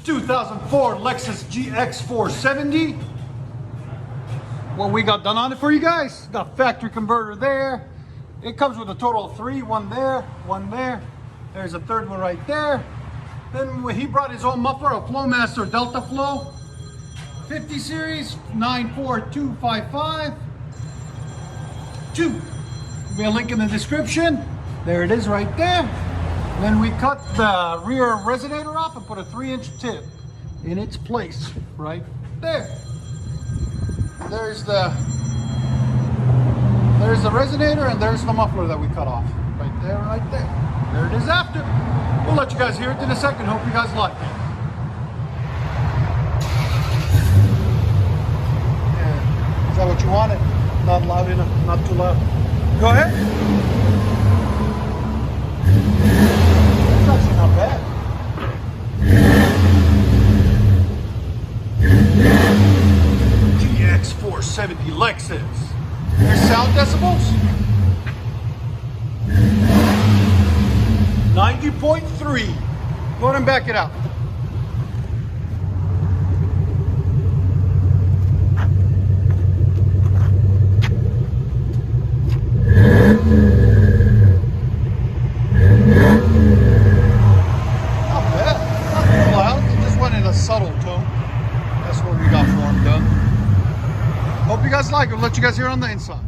2004 Lexus GX470. What we got done on it for you guys. Got factory converter there. It comes with a total of three, one there, one there. There's a third one right there. Then he brought his own muffler, a FLOWMASTER Delta Flow 50 series 94255. There'll be a link in the description. There it is right there. Then we cut the rear resonator off and put a 3-inch tip in its place right there. There's the resonator and there's the muffler that we cut off. Right there, right there. There it is after. We'll let you guys hear it in a second. Hope you guys like it. Yeah. Is that what you wanted? Not loud enough, not too loud. Go ahead. That's actually not bad. GX470 Lexus. There's sound decibels. 90.3. Go ahead and back it out. Not bad. Not too loud. It just went in a subtle tone. That's what we got for him done. Hope you guys like it. We'll let you guys hear on the inside.